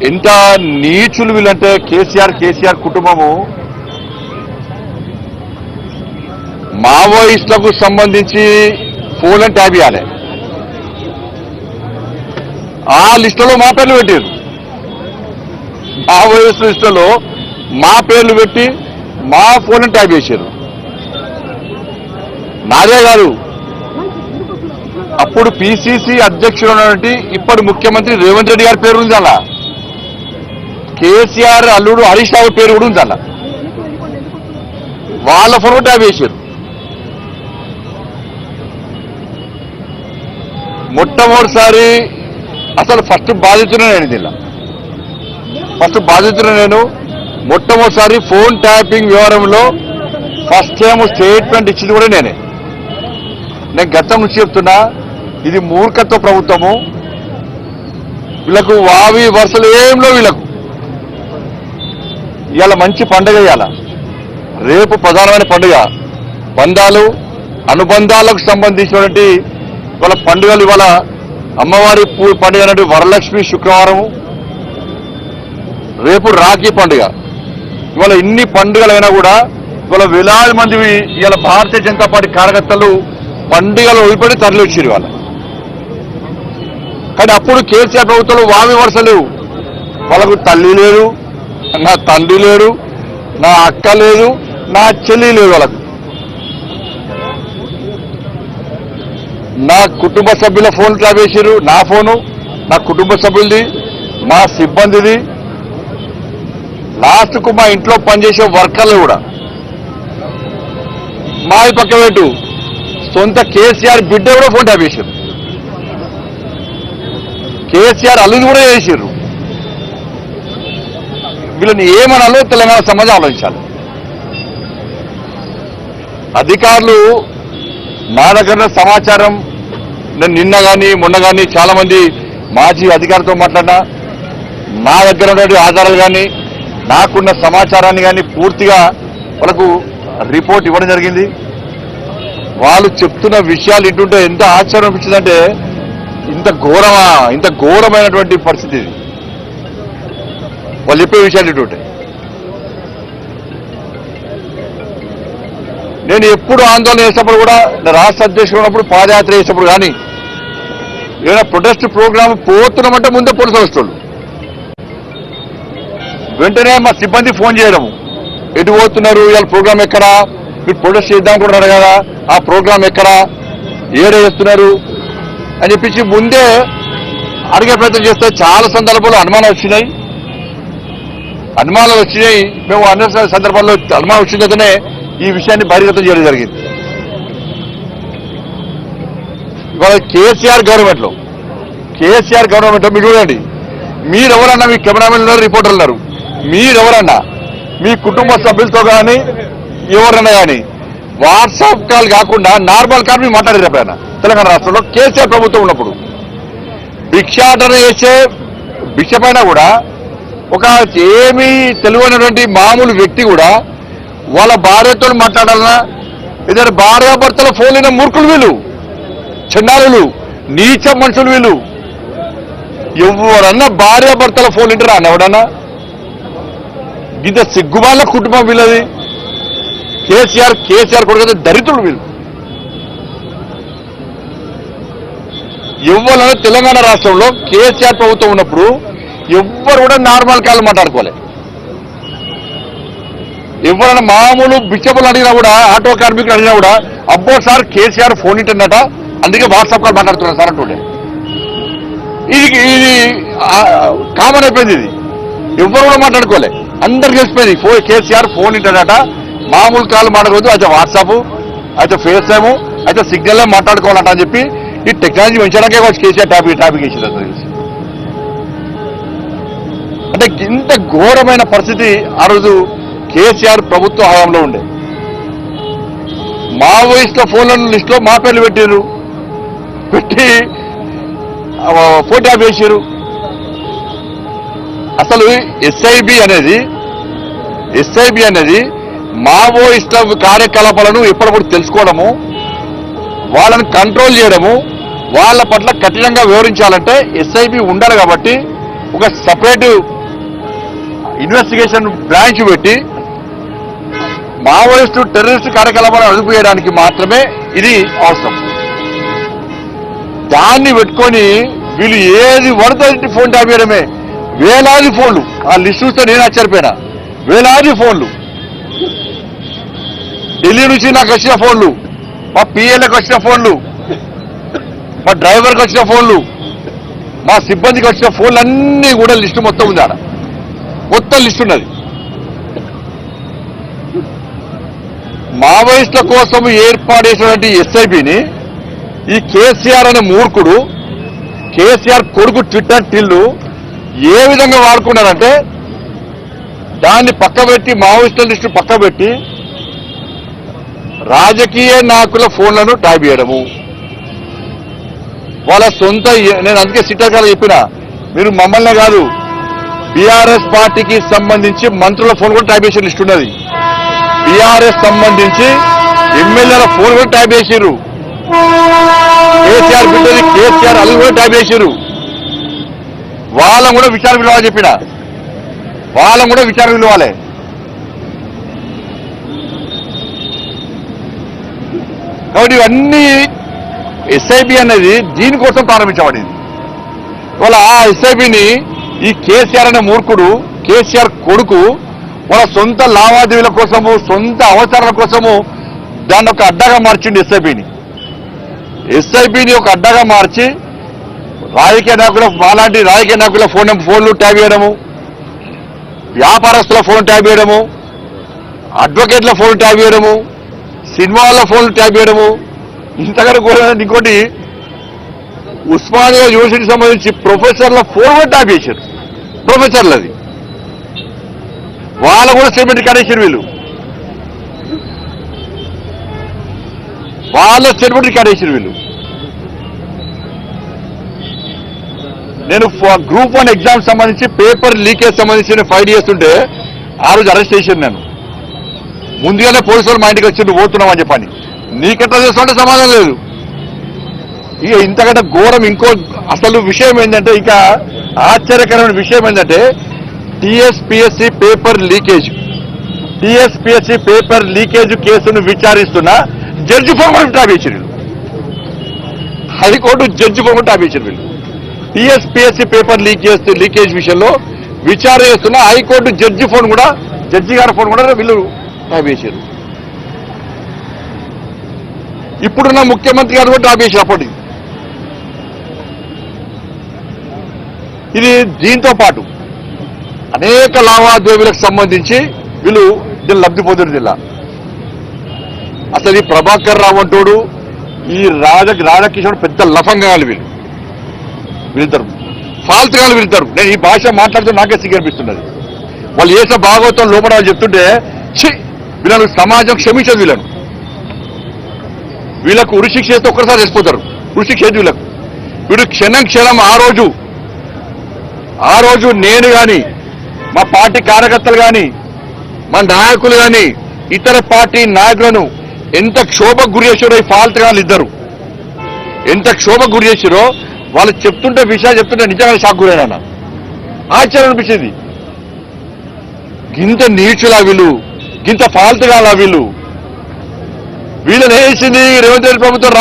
ఎంత నీచులు వీళ్ళంటే కేసీఆర్ కుటుంబము మావోయిస్టులకు సంబంధించి ఫోన్ అని ట్యాబ్ చేయాలి. ఆ లిస్టులో మా పేర్లు పెట్టారు. మావోయిస్టు లిస్టులో మా పేర్లు పెట్టి మా ఫోన్ అని ట్యాబ్ చేశారు. నాదే గారు అప్పుడు పిసిసి అధ్యక్షుడు ఉన్నటువంటి ఇప్పటి ముఖ్యమంత్రి రేవంత్ రెడ్డి గారి పేరు ఉంది అలా. కేసీఆర్ అల్లుడు హరీష్ రావు పేరు కూడా ఉంది అలా. వాళ్ళ ఫోన్ ట్యాబ్ చేశారు. మొట్టమొదటిసారి అసలు ఫస్ట్ బాధితున్నా నేను దీనిలో మొట్టమొదటిసారి ఫోన్ ట్యాపింగ్ వ్యవహారంలో ఫస్ట్ టైం స్టేట్మెంట్ ఇచ్చింది కూడా నేనే. నేను గతం నుంచి చెప్తున్నా, ఇది మూర్ఖత్వ ప్రభుత్వము. వీళ్ళకు వావి వరుసలు ఏంలో వీళ్ళకు. ఇవాళ మంచి పండుగ, ఇవాళ రేపు ప్రధానమైన పండుగ. బంధాలు అనుబంధాలకు సంబంధించినటువంటి వాళ్ళ పండుగలు. ఇవాళ అమ్మవారి పండుగ అనేది వరలక్ష్మి శుక్రవారము, రేపు రాఖీ పండుగ. ఇవాళ ఇన్ని పండుగలైనా కూడా ఇవాళ వేలాది మంది ఇవాళ భారతీయ జనతా పార్టీ కార్యకర్తలు పండుగలు వదిలిపెట్టి తరలి వచ్చారు ఇవాళ. కానీ అప్పుడు కేసీఆర్ ప్రభుత్వంలో వామి వరుసలు. వాళ్ళకు తల్లి లేదు, నా తండ్రి లేడు, నా అక్క లేదు, నా చెల్లి లేదు. వాళ్ళకు నా కుటుంబ సభ్యుల ఫోన్ ట్యాబ్ చేశారు. నా ఫోను, నా కుటుంబ సభ్యులది, మా సిబ్బందిది, లాస్ట్కు మా ఇంట్లో పనిచేసే వర్కర్లు కూడా. మా పక్క పెట్టు సొంత కేసీఆర్ బిడ్డ కూడా ఫోన్ ట్యాబ్ చేశారు. కేసీఆర్ అల్లుని కూడా చేశారు. వీళ్ళని ఏమనాలో తెలంగాణ సమాజం ఆలోచించాలి. అధికారులు నా దగ్గర సమాచారం, నేను నిన్న కానీ మొన్న కానీ చాలా మంది మాజీ అధికారులతో మాట్లాడినా, నా దగ్గర ఉన్నటువంటి ఆధారాలు కానీ నాకున్న సమాచారాన్ని కానీ పూర్తిగా వాళ్ళకు రిపోర్ట్ ఇవ్వడం జరిగింది. వాళ్ళు చెప్తున్న విషయాలు ఇంటుంటే ఎంత ఆశ్చర్యం అనిపించిందంటే, ఇంత ఘోరమైనటువంటి పరిస్థితి ఇది. వాళ్ళు చెప్పే విషయాలు ఇంటుంటే నేను ఎప్పుడు ఆందోళన చేసినప్పుడు కూడా, రాష్ట్ర అధ్యక్షుడు ఉన్నప్పుడు, పాదయాత్ర చేసినప్పుడు కానీ ఏదైనా ప్రొటెస్ట్ ప్రోగ్రామ్ పోతున్నామంటే ముందే పోలీసులు వస్తున్నారు. వెంటనే మా సిబ్బంది ఫోన్ చేయడము, ఎటు పోతున్నారు, ఇవాళ ప్రోగ్రామ్ ఎక్కడా, మీరు ప్రొటెస్ట్ చేద్దాం అనుకుంటున్నారు కదా, ఆ ప్రోగ్రామ్ ఎక్కడా, ఏడే చేస్తున్నారు అని చెప్పించి ముందే అడిగే ప్రయత్నం చేస్తే చాలా సందర్భాల్లో అనుమానాలు వచ్చినాయి. మేము అన్ని సందర్భాల్లో అనుమానం వచ్చిందనే ఈ విషయాన్ని బహిర్గతం చేయడం జరిగింది. ఇవాళ కేసీఆర్ గవర్నమెంట్లో మీరు చూడండి, మీరెవరన్నా, మీ కెమెరామెన్ ఉన్నారు, రిపోర్టర్లు ఉన్నారు, మీరెవరన్నా మీ కుటుంబ సభ్యులతో కానీ ఎవరన్నా కానీ వాట్సాప్ కాల్ కాకుండా నార్మల్ కాల్ మీరు మాట్లాడారు ఎప్పుడైనా? తెలంగాణ రాష్ట్రంలో కేసీఆర్ ప్రభుత్వం ఉన్నప్పుడు భిక్షాటన చేసే భిక్ష పైన కూడా ఒక ఏమీ తెలియనటువంటి మామూలు వ్యక్తి కూడా వాళ్ళ భార్యతో మాట్లాడాలన్నా, ఏదైనా భార్యాభర్తల ఫోన్ అయిన మూర్ఖులు వీళ్ళు, చిన్నారులు, నీచ మనుషులు వీళ్ళు. ఎవరన్నా భార్యాభర్తల ఫోన్ ఇంటారా అన్న ఎవడన్నా? ఇంత సిగ్గుమాల కుటుంబం వీళ్ళది. కేసీఆర్ కొడుకు దరిద్రులు వీళ్ళు. ఎవరైనా తెలంగాణ రాష్ట్రంలో కేసీఆర్ ప్రభుత్వం ఉన్నప్పుడు ఎవ్వరు కూడా నార్మల్ కాల్ మాట్లాడుకోలే. ఎవరైనా మామూలు బిచ్చపులు అడిగినా కూడా, ఆటో కార్మికులు అడిగినా కూడా, అబ్బో సార్ కేసీఆర్ ఫోన్ ఇంటన్నట, అందుకే వాట్సాప్ కాల్ మాట్లాడుతున్నారు సార్ అంటుండే. ఇది కామన్ అయిపోయింది. ఇది ఎవరు కూడా మాట్లాడుకోలే, అందరికి తెలిసిపోయింది. కేసీఆర్ ఫోన్ ఇంటన్నట, మామూలు కాల్ మాట్లాడకూడదు, అయితే వాట్సాప్, అయితే ఫేస్ టైము, అయితే సిగ్నల్ మాట్లాడుకోవాలంట అని చెప్పి ఈ టెక్నాలజీ పెంచడానికే వచ్చి కేసీఆర్ టాపిక్ వేసింది. తెలిసి అంటే ఇంత ఘోరమైన పరిస్థితి ఆ రోజు కేసీఆర్ ప్రభుత్వ హయాంలో ఉండే. మావోయిస్టుల ఫోన్ల లిస్టులో మా పేర్లు పెట్టి ఫోన్ ట్యాబ్ వేసారు. అసలు ఎస్ఐబి అనేది మావోయిస్టుల కార్యకలాపాలను ఎప్పటికప్పుడు తెలుసుకోవడము, వాళ్ళని కంట్రోల్ చేయడము, వాళ్ళ పట్ల కఠినంగా వివరించాలంటే ఎస్ఐబి ఉండాలి. కాబట్టి ఒక సపరేట్ ఇన్వెస్టిగేషన్ బ్రాంచ్ పెట్టి మావోయిస్టు టెర్రరిస్టు కార్యకలాపాలను అదుపు చేయడానికి మాత్రమే ఇది అవసరం. దాన్ని పెట్టుకొని వీళ్ళు ఏది వరద ఫోన్ ట్యాప్ చేయడమే. వేలాది ఫోన్లు, ఆ లిస్ట్ చూస్తే నేను ఆశ్చర్యపోయినా. వేలాది ఫోన్లు, ఢిల్లీ నుంచి నాకు వచ్చిన ఫోన్లు, మా పిఎల్ఏకి వచ్చిన ఫోన్లు, మా డ్రైవర్కి వచ్చిన ఫోన్లు, మా సిబ్బందికి వచ్చిన ఫోన్లు అన్నీ కూడా లిస్టు మొత్తం ఉంది. ఆడ మొత్తం లిస్టు ఉన్నది. మావోయిస్టుల కోసం ఏర్పాటు చేసినటువంటి ఎస్ఐబిని ఈ కేసీఆర్ అనే మూర్ఖుడు, కేసీఆర్ కొడుకు ట్విట్టర్ టిల్లు ఏ విధంగా వాడుకున్నారంటే, దాన్ని పక్కబెట్టి మావోయిస్టుల లిస్టు పక్కబెట్టి రాజకీయ నాయకుల ఫోన్లను ట్యాప్ చేయడము. వాళ్ళ సొంత, నేను అందుకే సిట్టాకాలు చెప్పిన, మీరు మమ్మల్నే కాదు బీఆర్ఎస్ పార్టీకి సంబంధించి మంత్రుల ఫోన్ కూడా ట్యాప్ చేసే లిస్ట్ ఉన్నది. బీఆర్ఎస్ సంబంధించి ఎమ్మెల్యేల ఫోన్ కూడా ట్యాప్ చేసిర్రు. కేసీఆర్ బిడ్డది కేసీఆర్ అది కూడా ట్యాప్ చేసిర్రు. వాళ్ళని కూడా విచారణ పిలవాలని చెప్పిన, వాళ్ళని కూడా విచారణ పిలవాలి. కాబట్టి ఇవన్నీ ఎస్ఐబి అనేది దీనికోసం ప్రారంభించబడింది. వాళ్ళ ఆ ఎస్ఐబిని ఈ కేసీఆర్ అనే మూర్ఖుడు, కేసీఆర్ కొడుకు వాళ్ళ సొంత లావాదేవీల కోసము, సొంత అవసరాల కోసము దాన్ని ఒక అడ్డాగా మార్చింది. ఎస్ఐబిని ఒక అడ్డాగా మార్చి రాజకీయ నాయకుల, మాలాంటి రాజకీయ నాయకుల ఫోన్లు ట్యాప్ చేయడము, వ్యాపారస్తుల ఫోన్ ట్యాప్ చేయడము, అడ్వకేట్ల ఫోన్ ట్యాప్ చేయడము, సినిమాల ఫోన్లు ట్యాప్ చేయడము. ఇంతకన్నా కూడా ఇంకోటి ఉస్మానియా యూనివర్సిటీకి సంబంధించి ప్రొఫెసర్ల ఫోన్ కూడా ట్యాప్ చేశారు. ప్రొఫెసర్లది వాళ్ళ కూడా స్టేట్మెంట్ రికార్డ్ వీళ్ళు, వాళ్ళ స్టేట్మెంట్ రికార్డ్ వీళ్ళు. నేను గ్రూప్ 1 ఎగ్జామ్ సంబంధించి పేపర్ లీకేజ్ సంబంధించి ఫైట్ చేస్తుంటే ఆ రోజు అరెస్ట్ చేశాను. నేను ముందుగానే పోలీసులు మా ఇంటికి వచ్చి నువ్వు పోతున్నామని చెప్పని, నీకెట్లా చేస్తుంటే సమాధానం లేదు. ఇక ఇంతకంటే ఘోరం ఇంకో అసలు విషయం ఏంటంటే, ఇంకా ఆశ్చర్యకరమైన విషయం ఏంటంటే, టీఎస్పీఎస్సీ పేపర్ లీకేజ్ కేసును విచారిస్తున్న జడ్జి ఫోన్ కూడా ట్యాప్ చేశారు. హైకోర్టు జడ్జి ఫోన్ కూడా ట్యాప్ చేశారు వీళ్ళు. టీఎస్పీఎస్సీ పేపర్ లీకేజ్ విషయంలో విచారణ చేస్తున్న హైకోర్టు జడ్జి ఫోన్ కూడా, జడ్జి గారి ఫోన్ కూడా వీళ్ళు ట్యాప్ చేశారు. ఇప్పుడున్న ముఖ్యమంత్రి గారు కూడా ట్యాప్ చేశారు అప్పటికి. ఇది దీంతో పాటు అనేక లావాదేవీలకు సంబంధించి వీళ్ళు దీన్ని లబ్ధి పొందిన జిల్లా. అసలు ఈ ప్రభాకర్ రావు అంటోడు, ఈ రాధాకిషోర్ పెద్ద లఫంగాలు వీళ్ళిద్దరు ఫాల్తుగాలు వీళ్ళిద్దరు. నేను ఈ భాష మాట్లాడుతూ నాకే సిగ్గనిపిస్తున్నది. వాళ్ళు చేసే భాగవతం లోపల వాళ్ళు చెప్తుంటే వీళ్ళను సమాజం క్షమించదు. వీళ్ళకు ఉరిశిక్ష చేస్తే ఒక్కసారి చచ్చిపోతారు. ఉరిశిక్ష చేసి వీళ్ళు క్షణం ఆ రోజు నేను కానీ, మా పార్టీ కార్యకర్తలు కానీ, మా నాయకులు కానీ, ఇతర పార్టీ నాయకులను ఎంత క్షోభకు గురి చేశారో ఈ ఫాల్తుగాళ్ళు ఇద్దరు, ఎంత క్షోభకు గురి చేశారో వాళ్ళు చెప్తుంటే, విషయాలు చెప్తుంటే నిజంగా షాక్ గురైనా, ఆశ్చర్యం అనిపించింది. గింత నీచులా వీళ్ళు, గింత ఫాల్తుగాలా వీళ్ళని వేసింది రేవంత్ రెడ్డి ప్రభుత్వం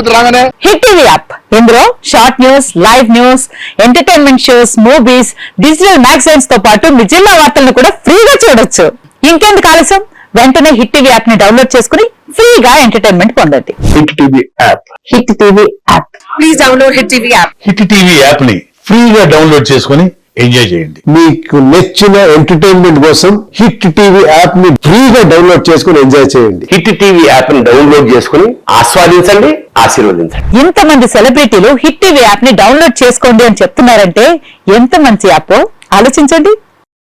రాగానే హిట్ టీవీ యాప్. ఇందులో short news, live news, entertainment shows, movies, digital magazines తో పాటు మీ జిల్లా వార్తలను కూడా ఫ్రీగా చూడొచ్చు. ఇంకెందుకు ఆలస్యం, వెంటనే హిట్ టీవీ యాప్ ని డౌన్లోడ్ చేసుకుని ఫ్రీగా ఎంటర్టైన్మెంట్ పొందండి. Hit TV app. Hit TV app. Please download hit TV app. Hit TV app ని ఫ్రీగా డౌన్లోడ్ చేసుకుని ఎంజాయ్ చేయండి. మీకు నచ్చిన ఎంటర్టైన్మెంట్ కోసం హిట్ టీవీ యాప్ ని ఫ్రీగా డౌన్లోడ్ చేసుకుని ఎంజాయ్ చేయండి. హిట్ టీవీ యాప్ ని డౌన్లోడ్ చేసుకుని ఆస్వాదించండి, ఆశీర్వదించండి. ఇంతమంది సెలబ్రిటీలు హిట్ టీవీ యాప్ ని డౌన్లోడ్ చేసుకోండి అని చెప్తున్నారంటే ఎంత మంచి యాప్ ఆలోచించండి.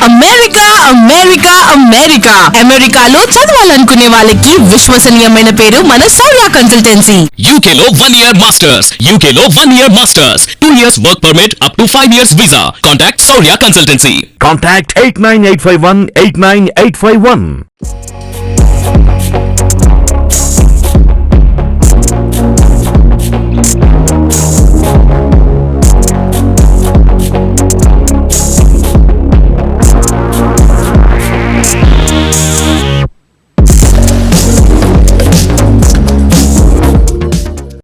అమెరికా అమెరికా అమెరికా అమెరికాలో చదవాలనుకునే వాళ్ళకి విశ్వసనీయమైన పేరు మన సౌర్య కన్సల్టెన్సీ. UK లో 1 year masters, UK లో 1 year masters, 2 years work permit up to 5 years visa. Contact Saurya Consultancy. Contact 89851 89851.